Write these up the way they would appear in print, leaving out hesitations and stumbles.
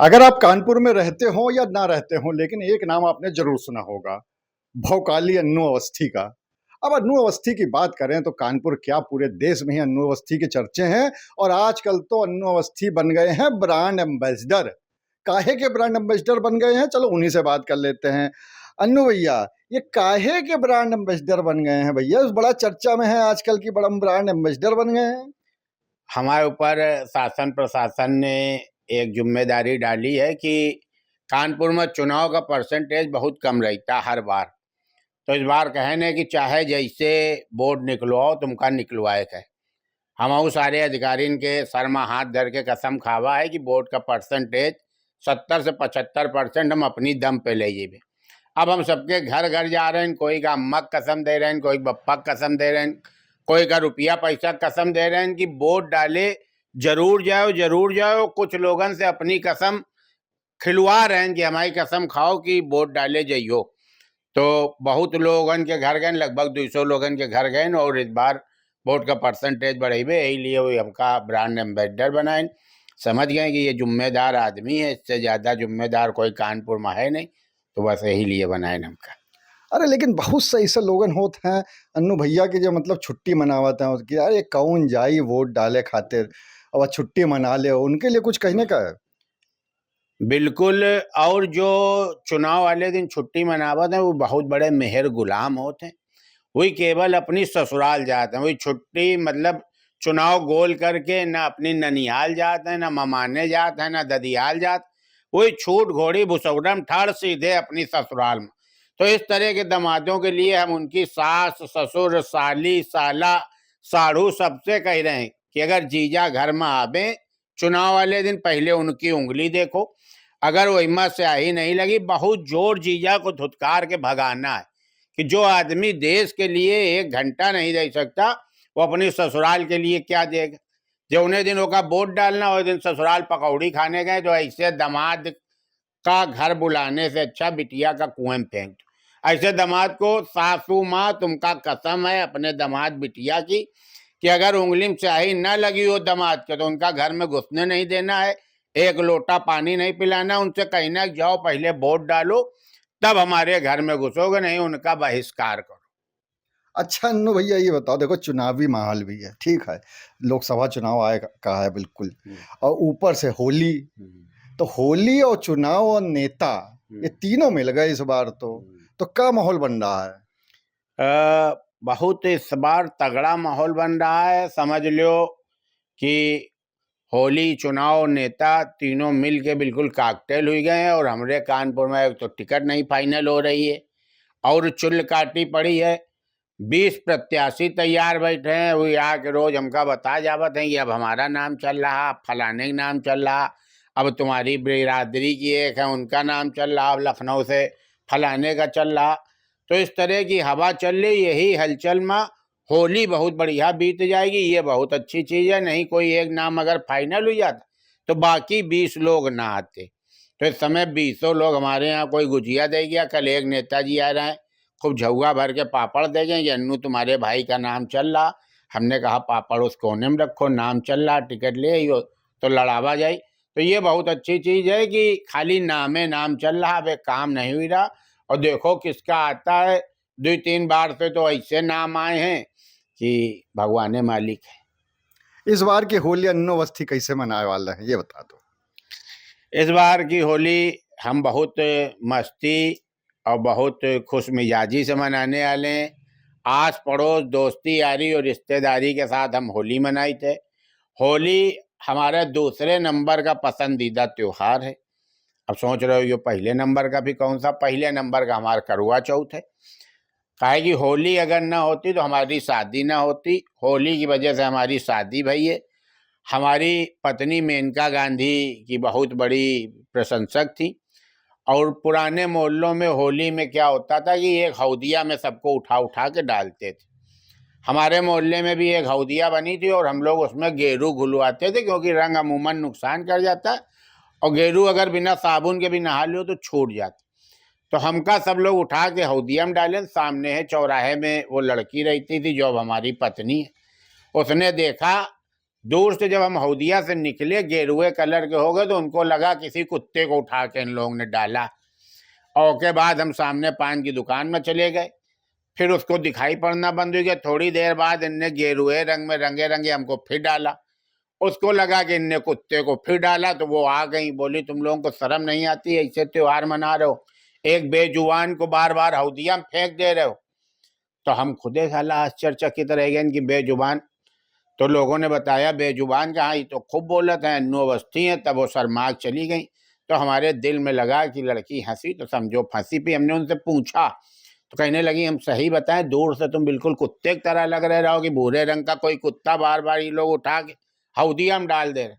अगर आप कानपुर में रहते हो या ना रहते हो, लेकिन एक नाम आपने जरूर सुना होगा, भौकाली अन्नू अवस्थी का। अब अन्नू अवस्थी की बात करें तो कानपुर क्या पूरे देश में ही अन्नू अवस्थी के चर्चे हैं। और आजकल तो अन्नू अवस्थी बन गए हैं ब्रांड एम्बेसडर। काहे के ब्रांड एम्बेसडर बन गए हैं, चलो उन्हीं से बात कर लेते हैं। अन्नू भैया, ये काहे के ब्रांड एम्बेसडर बन गए हैं भैया? बड़ा चर्चा में है आजकल की, बड़ा ब्रांड एम्बेसडर बन गए हैं। हमारे ऊपर शासन प्रशासन ने एक जिम्मेदारी डाली है कि कानपुर में चुनाव का परसेंटेज बहुत कम रहता है हर बार। तो इस बार कहने कि चाहे जैसे बोर्ड निकलवाओ तुमका निकलवाए है। हम सारे अधिकारियों के सर में हाथ धर के कसम खावा है कि बोर्ड का परसेंटेज 70 से 75% हम अपनी दम पे ले जेबे। अब हम सबके घर घर जा रहे हैं, कोई का अम्मा कसम दे रहे हैं, कोई बप्पा कसम दे रहे हैं, कोई का रुपया पैसा कसम दे रहे हैं कि वोट डाले जरूर जाओ जरूर जाओ। कुछ लोगन से अपनी कसम खिलवा रहे हैं कि हमारी कसम खाओ कि वोट डाले जाइयो। तो बहुत लोगन के घर गए, लगभग 200 लोगन के घर गए और इस बार वोट का परसेंटेज बढ़ेबे, यही लिए वो हमका ब्रांड एम्बेसडर बनाए। समझ गए कि ये जिम्मेदार आदमी है, इससे ज़्यादा जिम्मेदार कोई कानपुर में है नहीं, तो बस यही लिए बनाए हमका। अरे लेकिन बहुत से ऐसे लोगन होते हैं अन्नू भैया की, जो मतलब छुट्टी मनावत हैं उसकी, अरे कौन जाई वोट डाले खातिर, और छुट्टी मना ले, उनके लिए कुछ कहने का है? बिल्कुल। और जो चुनाव वाले दिन छुट्टी मनावत हैं वो बहुत बड़े मेहर गुलाम होते हैं। वही केवल अपनी ससुराल जाते हैं, वही छुट्टी मतलब चुनाव गोल करके ना अपनी ननिहाल जाते हैं, ना ममाने जाते हैं, ना ददियाल जाते, वही छूट घोड़ी भुसौडम ठाड़ सीधे अपनी ससुराल में। तो इस तरह के दमादों के लिए हम उनकी सास ससुर साली साला साढ़ू सबसे कह रहे हैं कि अगर जीजा घर में आवे चुनाव वाले दिन, पहले उनकी उंगली देखो। अगर वो हिम्मत से आई नहीं लगी, बहुत जोर जीजा को धुतकार के भगाना है कि जो आदमी देश के लिए 1 घंटा नहीं दे सकता, वो अपनी ससुराल के लिए क्या देगा। जो उन्हें दिन होगा वोट डालना, उस दिन ससुराल पकौड़ी खाने गए, तो ऐसे दामाद का घर बुलाने से अच्छा बिटिया का कुएं में फेंक दो। ऐसे दामाद को सासू माँ तुमका कसम है अपने दामाद बिटिया की कि अगर उंगली में स्याही न लगी हो दामाद के तो उनका घर में घुसने नहीं देना है, एक लोटा पानी नहीं पिलाना, उनसे कहना जाओ पहले वोट डालो तब हमारे घर में घुसोगे, नहीं उनका बहिष्कार करो। अच्छा अन्नू भैया, ये बताओ, देखो चुनावी माहौल भी है, ठीक है, लोकसभा चुनाव आए का है बिल्कुल, और ऊपर से होली। तो होली और चुनाव और नेता, ये तीनों मिल गए इस बार। तो क्या माहौल बन रहा है? बहुत इस बार तगड़ा माहौल बन रहा है। समझ लो कि होली चुनाव नेता तीनों मिल के बिल्कुल काकटेल हुई गए हैं। और हमारे कानपुर में एक तो टिकट नहीं फाइनल हो रही है और चुल काटी पड़ी है। 20 प्रत्याशी तैयार बैठे हैं, वो आके रोज हमका बता जावत हैं कि अब हमारा नाम चल रहा, फलाने का नाम चल रहा, अब तुम्हारी बिरादरी की एक है उनका नाम चल रहा, अब लखनऊ से फलाने का चल रहा। तो इस तरह की हवा चल रही, यही हलचल में होली बहुत बढ़िया बीत जाएगी। ये बहुत अच्छी चीज़ है। नहीं कोई एक नाम अगर फाइनल हो जाता तो बाकी 20 लोग ना आते। तो इस समय 20 लोग हमारे यहाँ, कोई गुजिया दे गया, कल एक नेताजी आ रहे हैं खूब झुआ भर के पापड़ दे गए, ये अन्नू तुम्हारे भाई का नाम चल रहा। हमने कहा पापड़ उस कोने में रखो, नाम चल रहा, टिकट ले आइयो तो लड़ावा जाए। तो ये बहुत अच्छी चीज़ है कि खाली नामे नाम चल रहा, अब एक काम नहीं हुई रहा। और देखो किसका आता है, 2-3 बार से तो ऐसे नाम आए हैं कि भगवान मालिक है। इस बार की होली अन्नू अवस्थी कैसे मनाने वाला है, ये बता दो। इस बार की होली हम बहुत मस्ती और बहुत खुश मिजाजी से मनाने वाले हैं। आस पड़ोस दोस्ती यारी और रिश्तेदारी के साथ हम होली मनाई थे। होली हमारे दूसरे नंबर का पसंदीदा त्यौहार है। अब सोच रहे हो ये पहले नंबर का भी कौन सा? पहले नंबर का हमारा करवा चौथ है। काहे कि होली अगर ना होती तो हमारी शादी ना होती। होली की वजह से हमारी शादी भई है। हमारी पत्नी मेनका गांधी की बहुत बड़ी प्रशंसक थी। और पुराने मोहल्लों में होली में क्या होता था कि एक हौदिया में सबको उठा उठा के डालते थे। हमारे मोहल्ले में भी एक हौदिया बनी थी और हम लोग उसमें गेरू घुलवाते थे, क्योंकि रंग अमूमन नुकसान कर जाता है और गेरू अगर बिना साबुन के भी नहा लो तो छूट जाता। तो हमका सब लोग उठा के हौदिया में डाले। सामने है चौराहे में वो लड़की रहती थी जो अब हमारी पत्नी है। उसने देखा दूर से जब हम हौदिया से निकले, गेरुए कलर के हो गए, तो उनको लगा किसी कुत्ते को उठा के इन लोगों ने डाला। और के बाद हम सामने पान की दुकान में चले गए, फिर उसको दिखाई पड़ना बंद हो गया। थोड़ी देर बाद इनने गेरुए रंग में रंगे रंगे हमको फिर डाला। उसको लगा कि इनने कुत्ते को फिर डाला, तो वो आ गई, बोली तुम लोगों को शर्म नहीं आती, ऐसे त्योहार मना रहे हो, एक बेजुबान को बार बार हौदिया में फेंक दे रहे हो। तो हम खुदे साला आश्चर्यचकित रह गए इनकी बेजुबान। तो लोगों ने बताया बेजुबान कहाँ, ये तो खूब बोलत है, अन्नू अवस्थी है। तब वो शर्मा के चली गई। तो हमारे दिल में लगा कि लड़की हंसी तो समझो फंसी पी। हमने उनसे पूछा तो कहने लगी हम सही बताएं, दूर से तुम बिल्कुल कुत्ते की तरह लग रहे हो कि भूरे रंग का कोई कुत्ता बार बार ये लोग उठा के हौदिया में डाल दे रहे।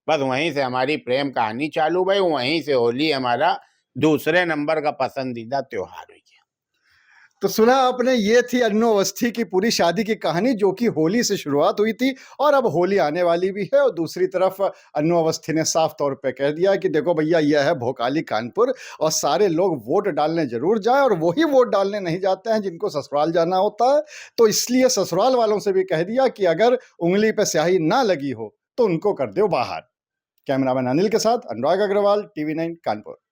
बस वहीं से हमारी प्रेम कहानी चालू भाई। वहीं से होली हमारा दूसरे नंबर का पसंदीदा त्योहार हुई। तो सुना आपने, ये थी अन्नू अवस्थी की पूरी शादी की कहानी, जो कि होली से शुरुआत हुई थी और अब होली आने वाली भी है। और दूसरी तरफ अन्नू अवस्थी ने साफ तौर पे कह दिया कि देखो भैया, यह है भोकाली कानपुर और सारे लोग वोट डालने जरूर जाएं, और वही वोट डालने नहीं जाते हैं जिनको ससुराल जाना होता है। तो इसलिए ससुराल वालों से भी कह दिया कि अगर उंगली पे स्याही ना लगी हो तो उनको कर दो बाहर। कैमरामैन अनिल के साथ अनुराग अग्रवाल, टीवी 9 कानपुर।